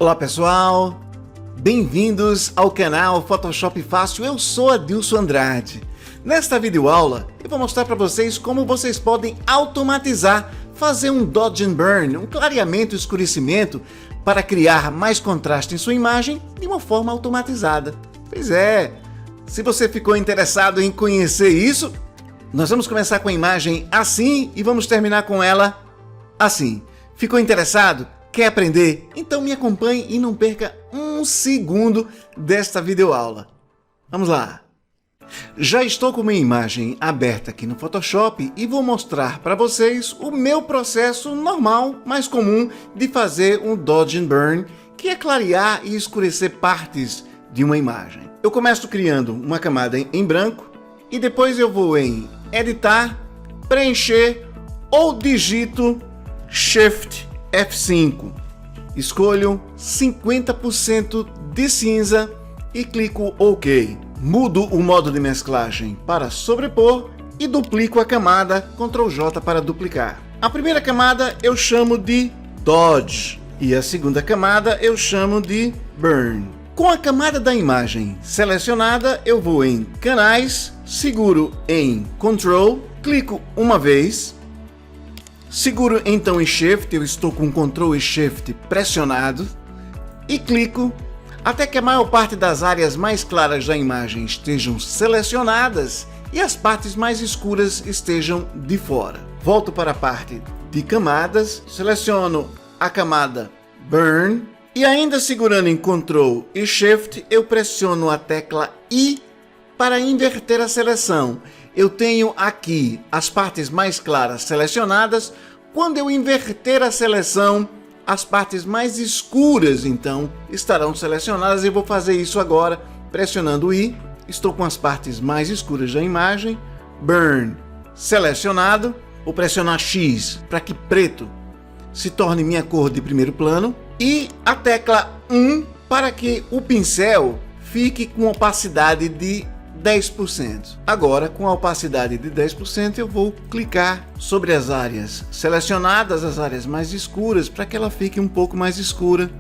Olá pessoal, bem-vindos ao canal Photoshop Fácil, eu sou Adilson Andrade. Nesta videoaula eu vou mostrar para vocês como vocês podem automatizar, fazer um Dodge and Burn, um clareamento e escurecimento para criar mais contraste em sua imagem de uma forma automatizada. Pois é, se você ficou interessado em conhecer isso, nós vamos começar com a imagem assim e vamos terminar com ela assim. Ficou interessado? Quer aprender? Então me acompanhe e não perca um segundo desta videoaula. Vamos lá! Já estou com minha imagem aberta aqui no Photoshop e vou mostrar para vocês o meu processo normal, mais comum, de fazer um Dodge and Burn, que é clarear e escurecer partes de uma imagem. Eu começo criando uma camada em branco e depois eu vou em Editar, Preencher ou digito Shift F5, escolho 50% de cinza e clico OK. Mudo o modo de mesclagem para sobrepor e duplico a camada, Ctrl J para duplicar. A primeira camada eu chamo de Dodge e a segunda camada eu chamo de Burn. Com a camada da imagem selecionada, eu vou em Canais, seguro em Ctrl, clico uma vez, seguro então em Shift, eu estou com Ctrl e Shift pressionado e clico até que a maior parte das áreas mais claras da imagem estejam selecionadas e as partes mais escuras estejam de fora. Volto para a parte de camadas, seleciono a camada Burn e ainda segurando em Ctrl e Shift eu pressiono a tecla I para inverter a seleção. Eu tenho aqui as partes mais claras selecionadas. Quando eu inverter a seleção, as partes mais escuras então estarão selecionadas. Eu vou fazer isso agora pressionando I. Estou com as partes mais escuras da imagem. Burn selecionado. Vou pressionar X para que preto se torne minha cor de primeiro plano. E a tecla 1 para que o pincel fique com opacidade de 10%. Agora, com a opacidade de 10%, eu vou clicar sobre as áreas selecionadas, as áreas mais escuras, para que ela fique um pouco mais escura.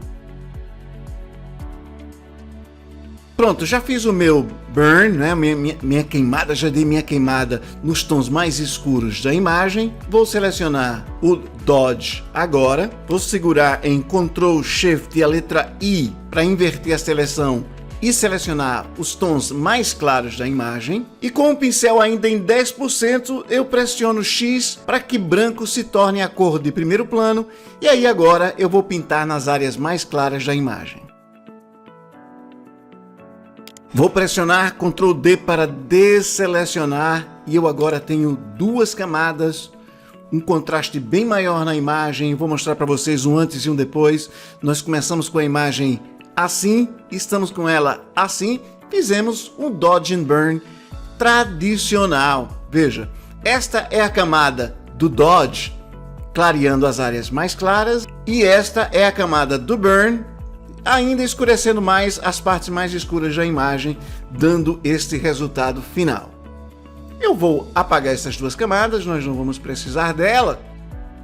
Pronto, já fiz o meu burn, né? minha queimada, já dei minha queimada nos tons mais escuros da imagem. Vou selecionar o Dodge agora, vou segurar em Ctrl Shift e a letra I para inverter a seleção e selecionar os tons mais claros da imagem. E com o pincel ainda em 10%, eu pressiono X para que branco se torne a cor de primeiro plano. E aí agora eu vou pintar nas áreas mais claras da imagem. Vou pressionar Ctrl D para desselecionar e eu agora tenho duas camadas, um contraste bem maior na imagem. Vou mostrar para vocês um antes e um depois. Nós começamos com a imagem assim, estamos com ela assim, fizemos um Dodge and Burn tradicional. Veja, esta é a camada do Dodge, clareando as áreas mais claras, e esta é a camada do Burn, ainda escurecendo mais as partes mais escuras da imagem, dando este resultado final. Eu vou apagar essas duas camadas, nós não vamos precisar dela.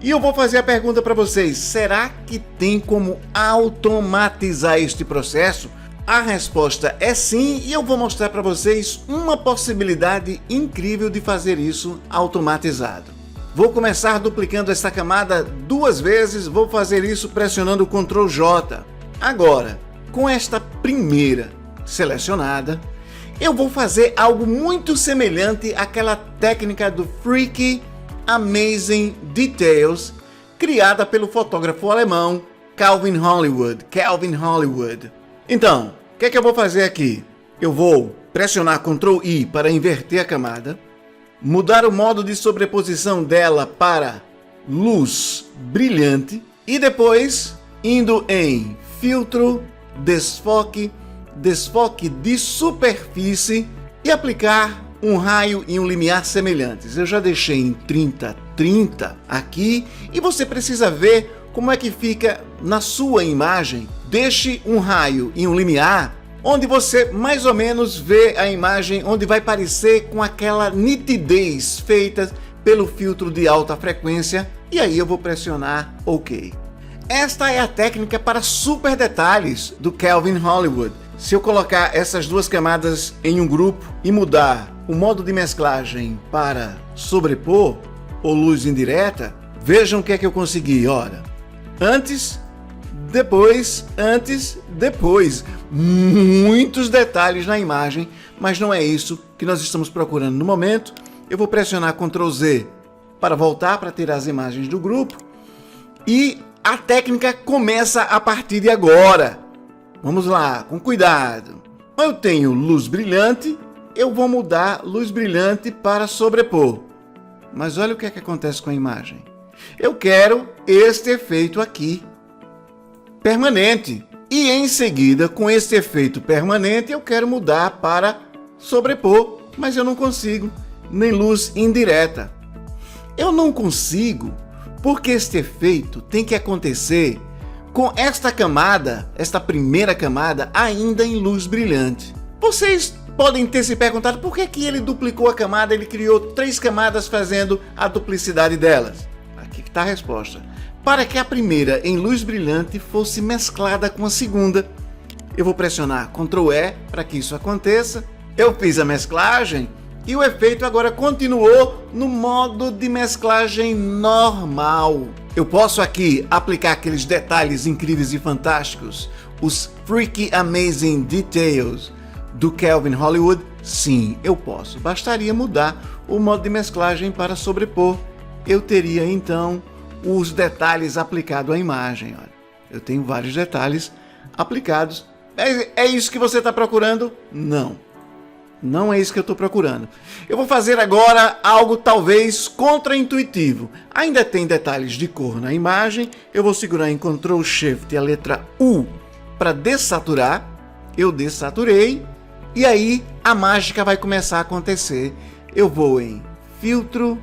E eu vou fazer a pergunta para vocês, será que tem como automatizar este processo? A resposta é sim, e eu vou mostrar para vocês uma possibilidade incrível de fazer isso automatizado. Vou começar duplicando esta camada duas vezes, vou fazer isso pressionando o Ctrl J. Agora, com esta primeira selecionada, eu vou fazer algo muito semelhante àquela técnica do Freaky Amazing Details, criada pelo fotógrafo alemão Calvin Hollywood. Então, o que é que eu vou fazer aqui? Eu vou pressionar Ctrl I para inverter a camada, mudar o modo de sobreposição dela para luz brilhante e depois, indo em Filtro, Desfoque, Desfoque de superfície e aplicar um raio e um limiar semelhantes. Eu já deixei em 30 aqui e você precisa ver como é que fica na sua imagem. Deixe um raio e um limiar onde você mais ou menos vê a imagem, onde vai parecer com aquela nitidez feita pelo filtro de alta frequência, e aí eu vou pressionar OK. Esta é a técnica para super detalhes do Calvin Hollywood. Se eu colocar essas duas camadas em um grupo e mudar o modo de mesclagem para sobrepor ou luz indireta, vejam o que é que eu consegui. Olha, antes, depois, muitos detalhes na imagem, mas não é isso que nós estamos procurando no momento. Eu vou pressionar Ctrl Z para voltar para ter as imagens do grupo e a técnica começa a partir de agora. Vamos lá, com cuidado. Eu tenho luz brilhante, eu vou mudar luz brilhante para sobrepor. Mas olha o que é que acontece com a imagem. Eu quero este efeito aqui, permanente. E em seguida, com este efeito permanente, eu quero mudar para sobrepor. Mas eu não consigo, nem luz indireta. Eu não consigo porque este efeito tem que acontecer com esta camada, esta primeira camada, ainda em luz brilhante. Vocês podem ter se perguntado por que ele duplicou a camada, ele criou 3 camadas fazendo a duplicidade delas. Aqui está a resposta. Para que a primeira em luz brilhante fosse mesclada com a segunda. Eu vou pressionar Ctrl E para que isso aconteça. Eu fiz a mesclagem e o efeito agora continuou no modo de mesclagem normal. Eu posso aqui aplicar aqueles detalhes incríveis e fantásticos, os Freaky Amazing Details do Calvin Hollywood? Sim, eu posso. Bastaria mudar o modo de mesclagem para sobrepor. Eu teria então os detalhes aplicados à imagem. Olha, eu tenho vários detalhes aplicados. É isso que você está procurando? Não. Não é isso que eu estou procurando. Eu vou fazer agora algo talvez contraintuitivo. Ainda tem detalhes de cor na imagem. Eu vou segurar em Ctrl Shift e a letra U para dessaturar. Eu dessaturei. E aí a mágica vai começar a acontecer. Eu vou em Filtro,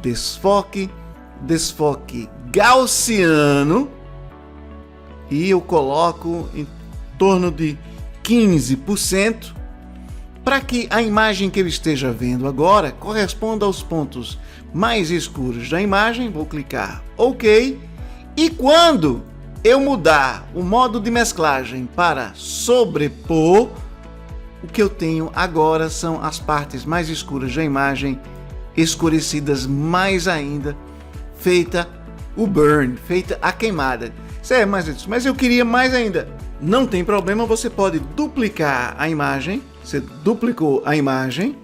Desfoque, Desfoque Gaussiano. E eu coloco em torno de 15%. Para que a imagem que eu esteja vendo agora corresponda aos pontos mais escuros da imagem, vou clicar OK. E quando eu mudar o modo de mesclagem para sobrepor, o que eu tenho agora são as partes mais escuras da imagem escurecidas mais ainda, feita o burn, feita a queimada. Mas eu queria mais ainda. Não tem problema, você pode duplicar a imagem. Você duplicou a imagem,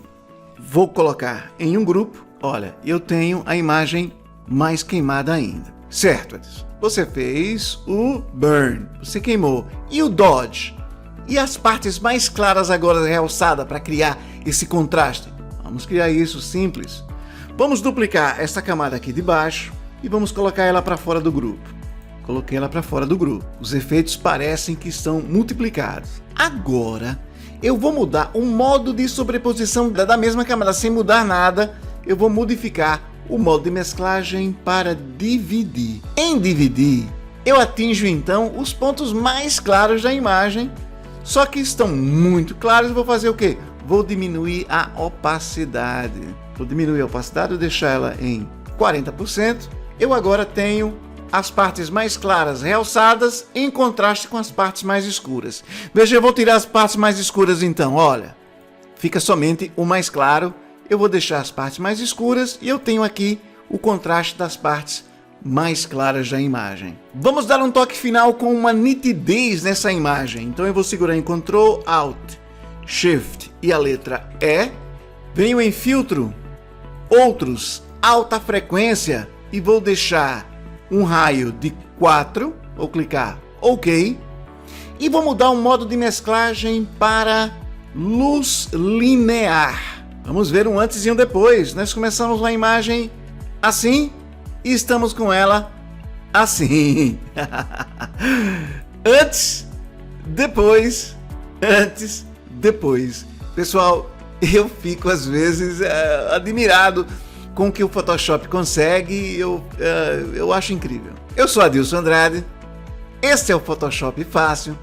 vou colocar em um grupo. Olha, eu tenho a imagem mais queimada ainda. Certo, Edson? Você fez o burn, você queimou. E o dodge? E as partes mais claras agora realçadas para criar esse contraste? Vamos criar isso simples. Vamos duplicar essa camada aqui de baixo e vamos colocar ela para fora do grupo. Coloquei ela para fora do grupo. Os efeitos parecem que estão multiplicados. Agora, eu vou mudar o modo de sobreposição da mesma camada, sem mudar nada. Eu vou modificar o modo de mesclagem para dividir. Em dividir, eu atinjo então os pontos mais claros da imagem, só que estão muito claros. Vou fazer o quê? Vou diminuir a opacidade. Vou diminuir a opacidade, vou deixar ela em 40%. Eu agora tenho as partes mais claras realçadas em contraste com as partes mais escuras. Veja, eu vou tirar as partes mais escuras então, olha. Fica somente o mais claro. Eu vou deixar as partes mais escuras e eu tenho aqui o contraste das partes mais claras da imagem. Vamos dar um toque final com uma nitidez nessa imagem. Então eu vou segurar em Ctrl, Alt, Shift e a letra E. Venho em Filtro, Outros, Alta Frequência e vou deixar um raio de 4, vou clicar OK, e vou mudar o modo de mesclagem para luz linear. Vamos ver um antes e um depois. Nós começamos uma imagem assim e estamos com ela assim. Antes, depois, antes, depois. Pessoal, eu fico às vezes admirado com o que o Photoshop consegue. Eu acho incrível. Eu sou Adilson Andrade, este é o Photoshop Fácil,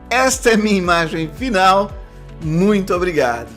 esta é minha imagem final. Muito obrigado.